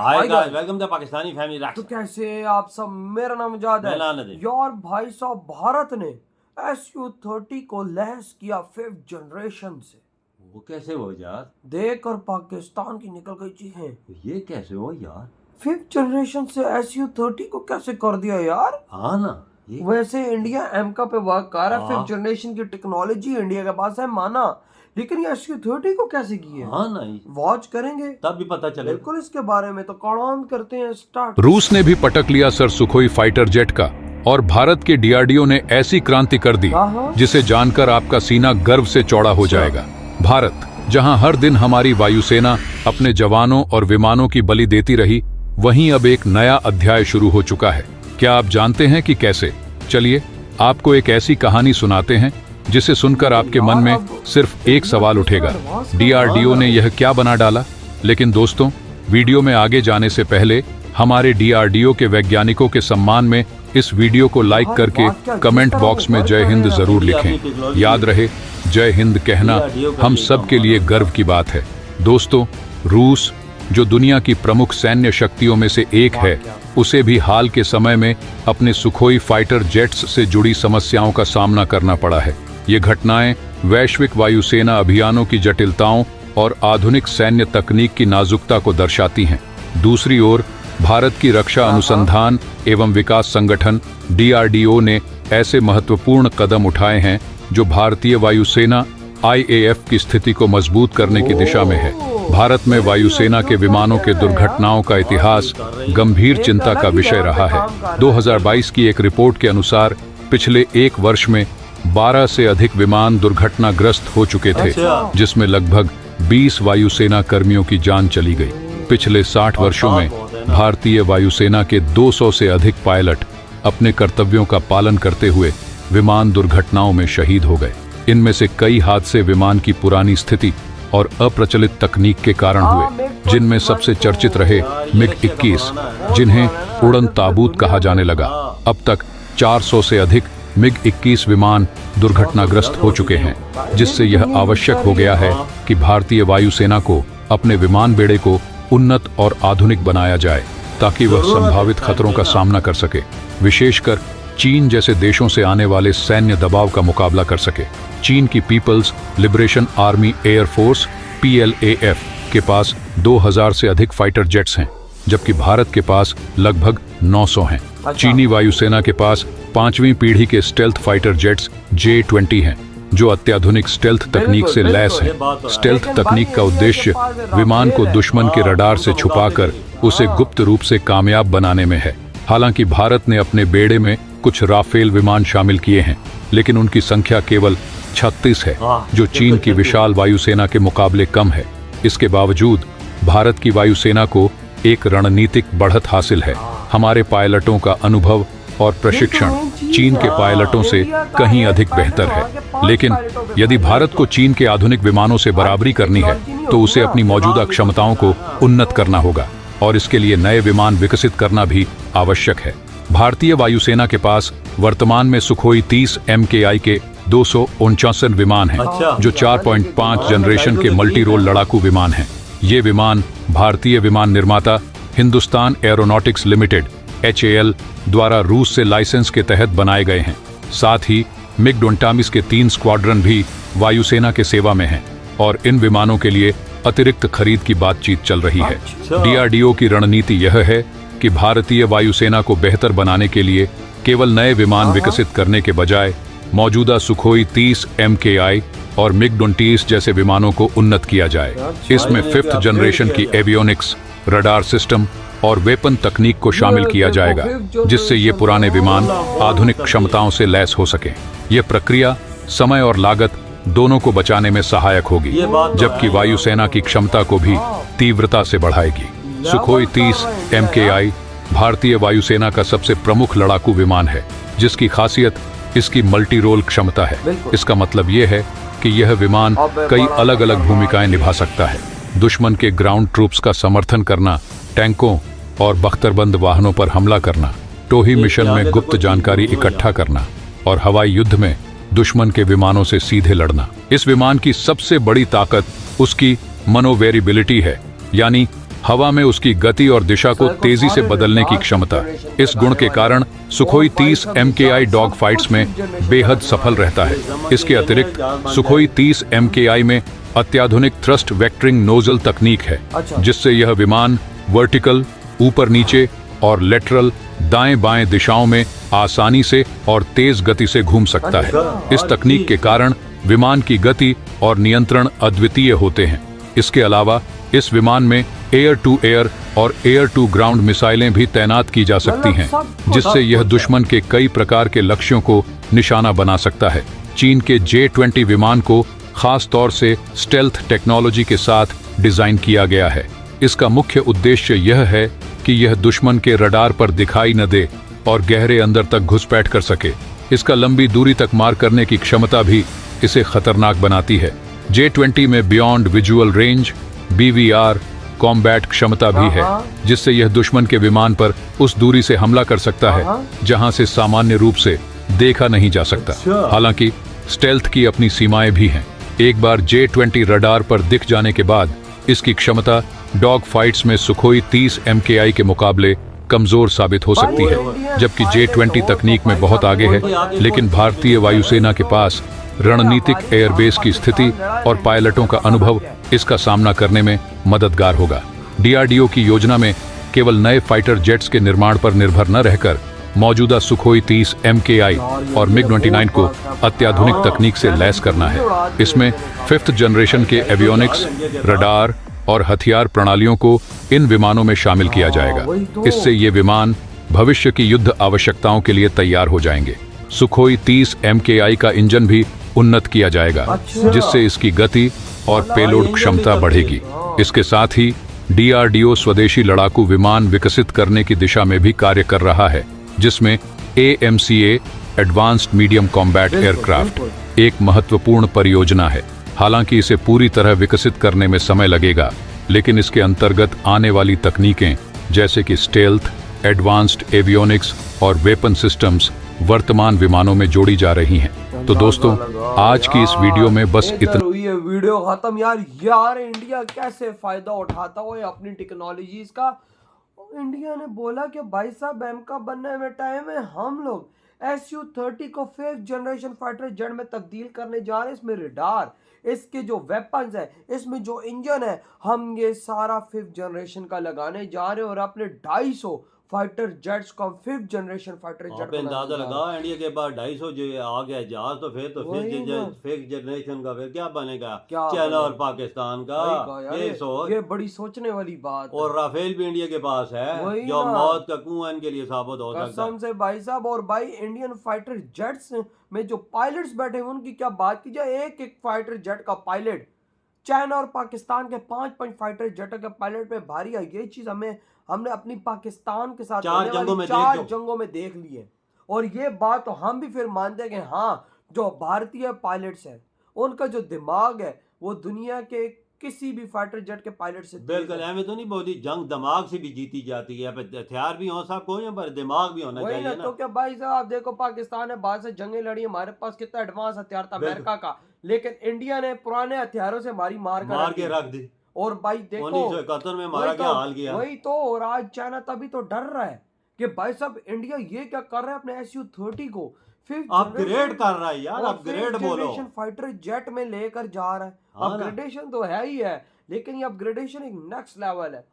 Hi guys, welcome to Pakistani family रैक्स। तो कैसे हैं आप सब। मेरा नाम जाद है यार। भाई साहब, भारत ने SU-30 को लैस किया 5th जनरेशन से। वो कैसे हो यार? देख कर पाकिस्तान की निकल गई चीजें। ये कैसे हो यार? 5th जनरेशन से SU-30 को कैसे कर दिया यार? हाँ ना, वैसे इंडिया एमका पे वर्क कर रहा है। 5th जनरेशन की टेक्नोलॉजी इंडिया के पास है, माना, लेकिन ये SU-30 को कैसे की है? हाँ ना, वॉच करेंगे तब भी पता चले। बिल्कुल इसके बारे में। तो कौन करते हैं स्टार्ट। रूस ने भी पटक लिया सर सुखोई फाइटर जेट का और भारत के DRDO ने ऐसी क्रांति कर दी जिसे जानकर आपका सीना गर्व से चौड़ा हो जाएगा। भारत, जहां हर दिन हमारी वायुसेना अपने जवानों और विमानों की बलि देती रही, वहीं अब एक नया अध्याय शुरू हो चुका है। क्या आप जानते हैं कि कैसे? चलिए आपको एक ऐसी कहानी सुनाते हैं जिसे सुनकर आपके मन में सिर्फ एक सवाल उठेगा, DRDO ने यह क्या बना डाला? लेकिन दोस्तों, वीडियो में आगे जाने से पहले हमारे DRDO के वैज्ञानिकों के सम्मान में इस वीडियो को लाइक करके कमेंट बॉक्स में जय हिंद जरूर लिखें। याद रहे, जय हिंद कहना हम सब के लिए गर्व की बात है। दोस्तों, रूस, जो दुनिया की प्रमुख सैन्य शक्तियों में से एक है, उसे भी हाल के समय में अपने सुखोई फाइटर जेट्स से जुड़ी समस्याओं का सामना करना पड़ा है। ये घटनाएं वैश्विक वायुसेना अभियानों की जटिलताओं और आधुनिक सैन्य तकनीक की नाजुकता को दर्शाती हैं। दूसरी ओर, भारत की रक्षा अनुसंधान एवं विकास संगठन DRDO ने ऐसे महत्वपूर्ण कदम उठाए हैं जो भारतीय वायुसेना IAF की स्थिति को मजबूत करने की दिशा में है। भारत में वायुसेना के विमानों के दुर्घटनाओं का इतिहास गंभीर चिंता का विषय रहा है। 2022 की एक रिपोर्ट के अनुसार पिछले एक वर्ष में 12 से अधिक विमान दुर्घटनाग्रस्त हो चुके थे, जिसमें लगभग 20 वायुसेना कर्मियों की जान चली गई। पिछले 60 वर्षों में भारतीय वायुसेना के 200 से अधिक पायलट अपने कर्तव्यों का पालन करते हुए विमान दुर्घटनाओं में शहीद हो गए। इनमें से कई हादसे विमान की पुरानी स्थिति और अप्रचलित तकनीक के कारण हुए, जिनमें सबसे चर्चित रहे MiG-21, जिन्हें उड़न ताबूत कहा जाने लगा। अब तक 400 से अधिक MiG-21 विमान दुर्घटनाग्रस्त हो चुके हैं, जिससे यह आवश्यक हो गया है कि भारतीय वायुसेना को अपने विमान बेड़े को उन्नत और आधुनिक बनाया जाए ताकि वह संभावित खतरों का सामना कर सके, विशेषकर चीन जैसे देशों से आने वाले सैन्य दबाव का मुकाबला कर सके। चीन की people's liberation army air force PLAF के पास 2000 से अधिक फाइटर जेट्स हैं, जबकि भारत के पास लगभग 900 हैं। चीनी वायुसेना के पास 5वीं पीढ़ी के स्टेल्थ फाइटर जेट्स J-20 हैं, जो अत्याधुनिक स्टेल्थ तकनीक से लैस हैं। स्टेल्थ तकनीक का उद्देश्य विमान को दुश्मन के रडार से छुपाकर उसे गुप्त रूप से कामयाब बनाने में है। हालांकि भारत ने अपने बेड़े में कुछ राफेल विमान शामिल किए हैं, लेकिन उनकी संख्या केवल 36 है, जो चीन की विशाल वायुसेना के मुकाबले कम है। इसके बावजूद भारत की वायुसेना को एक रणनीतिक बढ़त हासिल है। हमारे पायलटों का अनुभव और प्रशिक्षण चीन के पायलटों से कहीं अधिक बेहतर है। लेकिन यदि भारत को चीन के आधुनिक विमानों से बराबरी करनी है, तो उसे अपनी मौजूदा क्षमताओं को उन्नत करना होगा और इसके लिए नए विमान विकसित करना भी आवश्यक है। भारतीय वायुसेना के पास वर्तमान में सुखोई 30 MKI के 249 विमान हैं, जो 4.5 जनरेशन के मल्टी रोल लड़ाकू विमान हैं। ये विमान भारतीय विमान निर्माता हिंदुस्तान एरोनॉटिक्स लिमिटेड HAL द्वारा रूस से लाइसेंस के तहत बनाए गए हैं। साथ ही MiG-21 के 3 स्क्वाड्रन भी वायुसेना के सेवा में हैं और इन विमानों के लिए अतिरिक्त खरीद की बातचीत चल रही है। DRDO की रणनीति यह है कि भारतीय वायुसेना को बेहतर बनाने के लिए केवल नए विमान विकसित करने के बजाय मौजूदा सुखोई 30 MKI और MiG-21 जैसे विमानों को उन्नत किया जाए। इसमें 5th जनरेशन की एवियोनिक्स, रडार सिस्टम और वेपन तकनीक को शामिल किया जाएगा, जिससे ये पुराने विमान आधुनिक क्षमताओं से लैस हो सकें। यह प्रक्रिया समय और लागत दोनों को बचाने में सहायक होगी, जबकि वायुसेना की क्षमता को भी तीव्रता से बढ़ाएगी। सुखोई 30 MKI भारतीय वायुसेना का सबसे प्रमुख लड़ाकू विमान है, जिसकी खासियत इसकी मल्टी रोल क्षमता है। इसका मतलब यह है कि यह विमान कई अलग अलग भूमिकाएं निभा सकता है। दुश्मन के ग्राउंड ट्रूप्स का समर्थन करना, टैंकों और बख्तरबंद वाहनों पर हमला करना, टोही मिशन में गुप्त जानकारी इकट्ठा करना और हवाई युद्ध में दुश्मन के विमानों से सीधे लड़ना। इस विमान की सबसे बड़ी ताकत उसकी मनोवेरिबिलिटी है, यानी हवा में उसकी गति और दिशा को तेजी से बदलने की क्षमता। इस गुण के कारण सुखोई 30 MKI डॉग फाइट्स में बेहद सफल रहता है। इसके अतिरिक्त सुखोई 30 MKI में अत्याधुनिक थ्रस्ट वेक्टरिंग नोजल तकनीक है, जिससे यह विमान वर्टिकल, ऊपर नीचे और लेटरल, दाएं बाएं दिशाओं में आसानी से और तेज गति से घूम सकता है। इस तकनीक के कारण विमान की गति और नियंत्रण अद्वितीय होते हैं। इसके अलावा इस विमान में एयर टू एयर और एयर टू ग्राउंड मिसाइलें भी तैनात की जा सकती हैं, जिससे यह दुश्मन के कई प्रकार के लक्ष्यों को निशाना बना सकता है। चीन के J-20 विमान को खास तौर से स्टेल्थ टेक्नोलॉजी के साथ डिजाइन किया गया है। इसका मुख्य उद्देश्य यह है कि यह दुश्मन के रडार पर दिखाई न दे और गहरे अंदर तक घुसपैठ कर सके। इसका लंबी दूरी तक मार करने की क्षमता भी इसे खतरनाक बनाती है। J-20 में beyond visual range BVR combat क्षमता भी है, जिससे यह दुश्मन के विमान पर उस दूरी से हमला कर सकता है जहां से सामान्य रूप से देखा नहीं जा सकता। हालांकि स्टेल्थ की अपनी सीमाएं भी हैं। एक बार J-20 रडार पर दिख जाने के बाद इसकी क्षमता डॉग फाइट्स में सुखोई 30 MKI के मुकाबले कमजोर साबित हो सकती है। जबकि J-20 तकनीक में बहुत आगे है, लेकिन भारतीय वायुसेना के पास रणनीतिक एयरबेस की स्थिति और पायलटों का अनुभव इसका सामना करने में मददगार होगा। DRDO की योजना में केवल नए फाइटर जेट्स के निर्माण पर निर्भर न रहकर मौजूदा सुखोई 30 MKI और MiG-29 को अत्याधुनिक तकनीक से लैस करना है। इसमें 5th जनरेशन के एवियोनिक्स, रडार और हथियार प्रणालियों को इन विमानों में शामिल किया जाएगा। इससे ये विमान भविष्य की युद्ध आवश्यकताओं के लिए तैयार हो जाएंगे। सुखोई 30 MKI का इंजन भी उन्नत किया जाएगा, जिससे इसकी गति और पेलोड क्षमता बढ़ेगी। इसके साथ ही DRDO स्वदेशी लड़ाकू विमान विकसित करने की दिशा में भी कार्य कर रहा है, जिसमें AMCA advanced medium combat aircraft एक महत्वपूर्ण परियोजना है। हालांकि इसे पूरी तरह विकसित करने में समय लगेगा, लेकिन इसके अंतर्गत आने वाली तकनीकें जैसे कि स्टेल्थ, एडवांस्ड एवियोनिक्स और वेपन सिस्टम्स वर्तमान विमानों में जोड़ी जा रही हैं। तो दोस्तों, आज की इस वीडियो में बस इतना। ये वीडियो खत्म यार इंडिया कैसे फायदा उठाता हो अपनी टेक्नोलॉजीज का। इंडिया ने बोला कि भाई साहब एमका बनने में टाइम है, हम लोग Su-30 को 5th जनरेशन फाइटर जेट में तब्दील करने जा रहे हैं। इसमें रडार, इसके जो वेपन्स है, इसमें जो इंजन है, हम ये सारा 5th जनरेशन का लगाने जा रहे हैं और अपने 250 फाइटर जेट्स को 5th जनरेशन फाइटर जेट अंदाजा लगा इंडिया के बाद 250 जो आ गया जहाज, तो फिर 5th जनरेशन का फिर क्या बनेगा, चाइना और पाकिस्तान का। ये बड़ी सोचने वाली बात। और राफेल भी इंडिया के पास है, जो मौत का कुआं इनके लिए साबित हो सकता है। कसम से भाई साहब। और भाई इंडियन फाइटर जेट्स में जो पायलट्स बैठे हैं उनकी क्या बात की जाए। एक फाइटर जेट का पायलट चाइना और पाकिस्तान के 5 फाइटर जेट के पायलट में भारी है। ये चीज हमने अपनी पाकिस्तान के साथ 4 जंगों में देख ली है। और ये बात तो हम भी फिर मानते हैं कि हाँ, जो भारतीय पायलट्स हैं उनका जो दिमाग है वो दुनिया के किसी भी फाइटर जेट के पायलट से बिल्कुल हमें तो नहीं बोलती। जंग दिमाग से भी जीती जाती है। हथियार भी हो सब कोई, पर दिमाग भी होना चाहिए ना। तो क्या भाई साहब, आप देखो पाकिस्तान ने बाहर से जंगें लड़ी, हमारे पास कितना एडवांस हथियार था अमेरिका का, लेकिन इंडिया ने पुराने हथियारों से हमारी मार के रख दी। और भाई देखो 1971 में हमारा क्या हाल किया। वही तो। और आज चाइना तभी तो डर रहा है कि भाई साहब इंडिया ये क्या कर रहा है, अपने Su-30 को अपग्रेड कर रहा है यार। अपग्रेड बोलो, फाइटर जेट में लेकर जा रहा है। अपग्रेडेशन तो है ही है, लेकिन ये अपग्रेडेशन एक नेक्स्ट लेवल है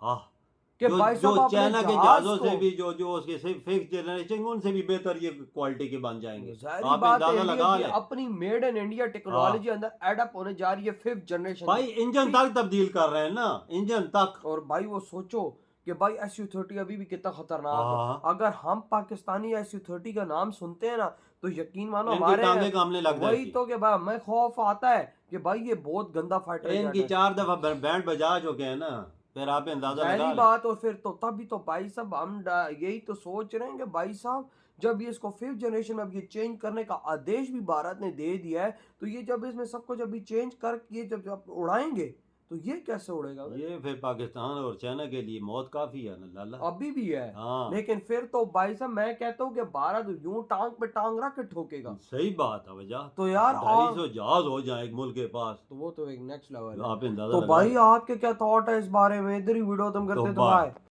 कि भाई साहब चाइना के जहाजों से भी जो उसके 5th जनरेशन उनसे भी बेहतर ये क्वालिटी के बन जाएंगे। आप अंदाजा लगा लें, अपनी मेड इन इंडिया टेक्नोलॉजी अंदर एडअप होने जा रही है 5th जनरेशन। भाई इंजन तक तब्दील कर रहे हैं ना, इंजन तक। और भाई वो सोचो कि भाई Su-30 अभी भी कितना खतरनाक है। अगर हम पाकिस्तानी Su-30 का नाम सुनते हैं ना, तो यकीन मानो हमारे कामने लग वही तो कि भाई हमें खौफ आता है कि भाई ये बहुत गंदा फाइटर है। इनकी 4 दफा बैंड बजा चुके हैं ना, फिर आप अंदाजा लगा बात। और फिर तो तभी तो भाई साहब हम यही तो सोच रहे हैं कि भाई साहब जब ये इसको 5th जनरेशन में अब ये चेंज करने का आदेश भी भारत ने दे दिया है, तो ये जब इसमें सब कुछ अभी चेंज कर ये जब उड़ाएंगे तो ये कैसे उड़ेगा भाई? ये फिर पाकिस्तान और चाइना के लिए मौत काफी है ना लाला। अभी भी है। हाँ लेकिन फिर तो भाई साहब मैं कहता हूँ कि भारत यूं टांग पे टांग रख के ठोकेगा। सही बात है वजह। तो यार 250 जहाज हो जाए एक मुल्क के पास, तो वो तो एक नेक्स्ट लेवल है। आप अंदाजा तो लगाएं। भाई आपके क्या थॉट है इस बारे में? इधर ही वीडियो तुम करते तो बाय। भाई